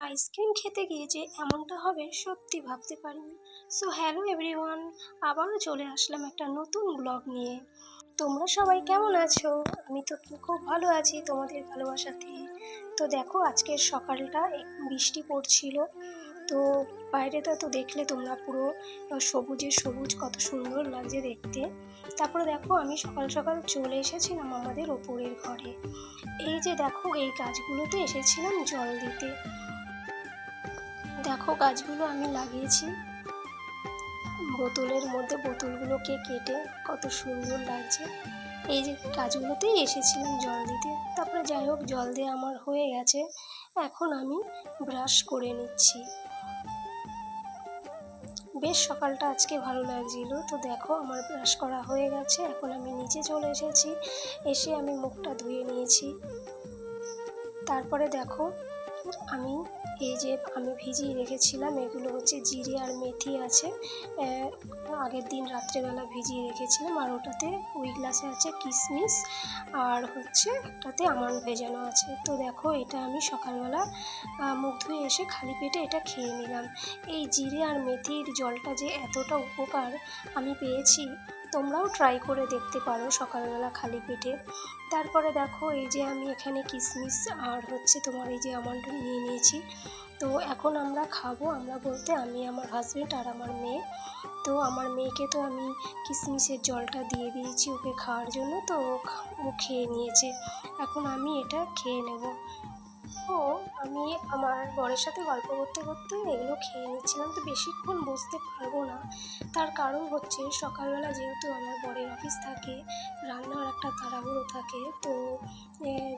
Ice cream খেতে গিয়ে যে এমনটা হবে সত্যি ভাবতে পারিনি। সো হ্যালো এভরিওয়ান, আবারও চলে আসলাম একটা নতুন ব্লগ নিয়ে। তোমরা সবাই কেমন আছো? আমি তো খুব ভালো আছি তোমাদের ভালোবাসাতে। তো দেখো আজকের সকালটা বৃষ্টি পড়ছিল। তো বাইরেটা তো দেখলে তোমরা পুরো সবুজে সবুজ, কত সুন্দর লাগছে দেখতে। তারপরে দেখো আমি সকাল সকাল চলে এসেছিলাম আমাদের ওপরের ঘরে। এই যে দেখো এই গাছগুলোতে এসেছিলাম জল দিতে। দেখো গাছগুলো আমি লাগিয়েছি বোতলের মধ্যে, বোতলগুলোকে কেটে কত সুন্দর লাগছে। এই যে গাছগুলোতেই এসেছিলাম জল দিতে। তারপরে যাই হোক, জল দিয়ে আমার হয়ে গেছে। এখন আমি ব্রাশ করে নিচ্ছি। বেশ সকালটা আজকে ভালো লাগছিল। তো দেখো আমার ব্রাশ করা হয়ে গেছে। এখন আমি নিচে চলে এসেছি, এসে আমি মুখটা ধুয়ে নিয়েছি। তারপরে দেখো আমি এই যে ভিজিয়ে রেখেছিলাম, এগুলো হচ্ছে জিরে আর মেথি আছে, আগের দিন রাত্রেবেলা ভিজিয়ে রেখেছিলাম। আর ওটাতে ওই গ্লাসে আছে কিশমিশ, আর হচ্ছে একটাতে আমন্ড ভেজানো আছে। তো দেখো এটা আমি সকালবেলা মুখ ধুয়ে এসে খালি পেটে এটা খেয়ে নিলাম। এই জিরে আর মেথির জলটা যে এতটা উপকার আমি পেয়েছি, তোমরাও ট্রাই করে দেখতে পারো সকালবেলা খালি পেটে। তারপরে দেখো এই যে আমি এখানে কিশমিশ আর হচ্ছে তোমার এই যে আমন্ড নিয়ে নিয়েছি। তো এখন আমরা খাবো, আমরা বলতে আমি, আমার হাজব্যান্ড আর আমার মেয়ে। তো আমার মেয়েকে তো আমি কিশমিশের জলটা দিয়ে দিয়েছি ওকে খাওয়ার জন্য, তো ও খেয়ে নিয়েছে। এখন আমি এটা খেয়ে নেব। ও আমি আমার বরের সাথে গল্প করতে করতে এগুলো খেয়ে নিচ্ছিলাম। তো বেশিক্ষণ বসতে পারবো না, তার কারণ হচ্ছে সকালবেলা যেহেতু আমার বরের অফিস থাকে, রান্নার একটা তাড়াহুড়ো থাকে। তো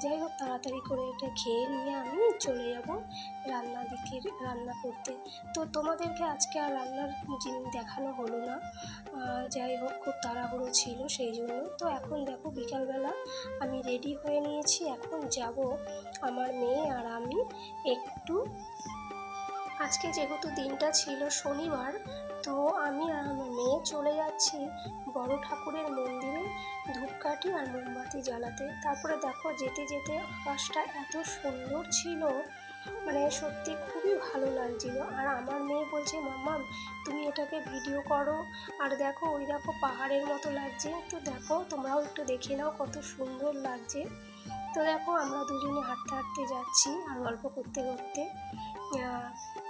যাই হোক, তাড়াতাড়ি করে এটা খেয়ে নিয়ে আমি চলে যাব রান্না করতে। তো তোমাদেরকে আজকে আর রান্নার জিনিস দেখানো হলো না। যাই হোক, খুব তাড়াহুড়ো ছিল সেই জন্য। তো এখন দেখো বিকালবেলা আমি রেডি হয়ে নিয়েছি, এখন যাব আমার মেয়ে আর আমি একটু, আজকে যেহেতু দিনটা ছিল শনিবার, তো আমি আর আমার মেয়ে চলে যাচ্ছি বড় ঠাকুরের মন্দিরে ধূপকাঠি আর মোমবাতি জ্বালাতে। তারপরে দেখো যেতে যেতে আকাশটা এত সুন্দর ছিল, মানে সত্যি খুবই ভালো লাগছিল। আর আমার মেয়ে বলছে, মাম্মাম তুমি এটাকে ভিডিও করো, আর দেখো ওই দেখো পাহাড়ের মতো লাগছে। তো দেখো তোমরাও একটু দেখে নাও কত সুন্দর লাগছে। তো দেখো আমরা দুজনে হাঁটতে হাঁটতে যাচ্ছি আর গল্প করতে করতে।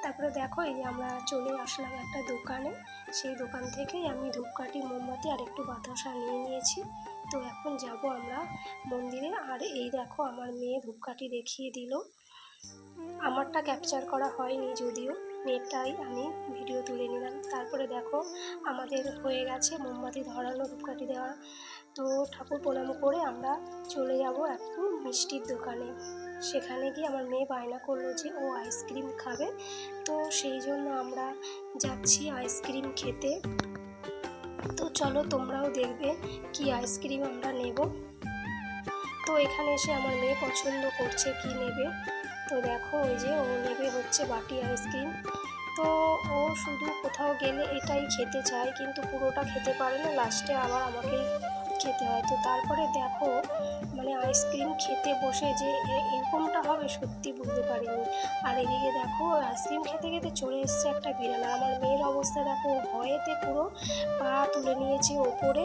তারপরে দেখো এই যে আমরা চলে আসলাম একটা দোকানে। সেই দোকান থেকেই আমি ধূপকাঠি, মোমবাতি আর একটু বাতাসা নিয়ে নিয়েছি। তো এখন যাব আমরা মন্দিরে। আর এই দেখো আমার মেয়ে ধূপকাঠি দেখিয়ে দিল, আমারটা ক্যাপচার করা হয়নি যদিও, মেয়েটাই আমি ভিডিও তুলে নিলাম। তারপরে দেখো আমাদের হয়ে গেছে মোমবাতি ধরানো, ধূপকাঠি দেওয়া। তো ঠাকুর প্রণাম করে আমরা চলে যাব একটু মিষ্টির দোকানে। সেখানে গিয়ে আমার মেয়ে বায়না করলো যে ও আইসক্রিম খাবে, তো সেই জন্য আমরা যাচ্ছি আইসক্রিম খেতে। তো চলো তোমরাও দেখবে কি আইসক্রিম আমরা নেব। তো এখানে এসে আমার মেয়ে পছন্দ করছে কি নেবে। তো দেখো ওই যে ও নেবে হচ্ছে বাটি আইসক্রিম। তো ও শুধু কোথাও গেলে এটাই খেতে চায়, কিন্তু পুরোটা খেতে পারে না, লাস্টে আবার আমাকেই খেতে হয়। তো তারপরে দেখো মানে আইসক্রিম খেতে বসে যে এরকমটা হবে সত্যি বুঝতে পারিনি। আর এদিকে দেখো আইসক্রিম খেতে খেতে চলে এসছে একটা বিড়াল। আর আমার মেয়ের অবস্থা দেখো, ভয়েতে পুরো পা তুলে নিয়েছে ওপরে।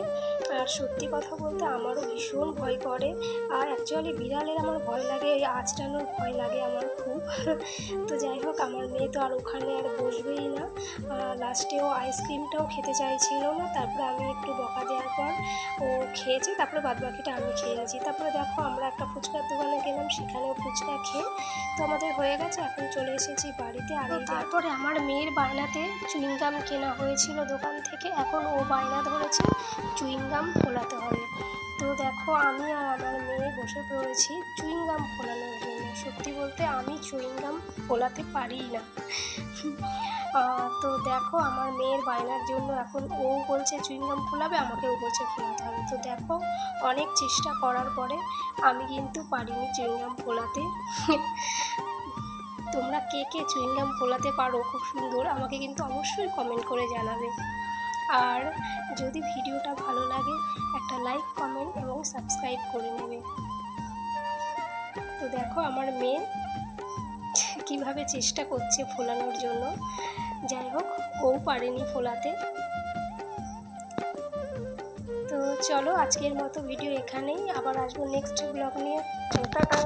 আর সত্যি কথা বলতে আমারও ভীষণ ভয় করে। আর অ্যাকচুয়ালি বিড়ালের আমার ভয় লাগে, আঁচড়ানোর ভয় লাগে আমার খুব। তো যাই হোক, আমার মেয়ে তো আর ওখানে আর বসবেই না, লাস্টেও আইসক্রিমটাও খেতে চাইছিল না। তারপরে আমি একটু বকা দেওয়ার পর ও খেয়েছে, তারপরে বাদবাকিটা আমি খেয়ে নিয়েছি। তারপরে দেখো আমরা একটা ফুচকার দোকানে গেলাম, সেখানেও ফুচকা খেয়ে তো আমাদের হয়ে গেছে। এখন চলে এসেছি বাড়িতে। আর তারপরে আমার মেয়ের বায়নাতে চুইংগাম কেনা হয়েছিল দোকান থেকে, এখন ও বায়না ধরেছে চুইংগাম ফোলাতে হবে। তো দেখো আমি আর আমার মেয়ে বসে পড়েছি চুইংগাম ফোলানোর জন্য। সত্যি বলতে আমি চুইংগাম ফোলাতে পারি না। তো দেখো আমার মেয়ের বায়নার জন্য এখন ও বলছে চুইংগাম ফোলাবে, আমাকেও বলছে ফোলাতে হবে। তো দেখো অনেক চেষ্টা করার পরে আমি কিন্তু পারিনি চুইংগাম ফোলাতে। তোমরা কে কে চুইংগাম ফোলাতে পারো খুব সুন্দর, আমাকে কিন্তু অবশ্যই কমেন্ট করে জানাবে। আর যদি ভিডিওটা ভালো লাগে একটা লাইক, কমেন্ট এবং সাবস্ক্রাইব করে নেবে। তো দেখো আমার মেয়ে কিভাবে চেষ্টা করছে ফোলানোর জন্য। যাই হোক, ও পারেনি ফোলাতে। তো চলো আজকের মতো ভিডিও এখানেই, আবার আসবো নেক্সট ব্লগ নিয়ে। টাটা।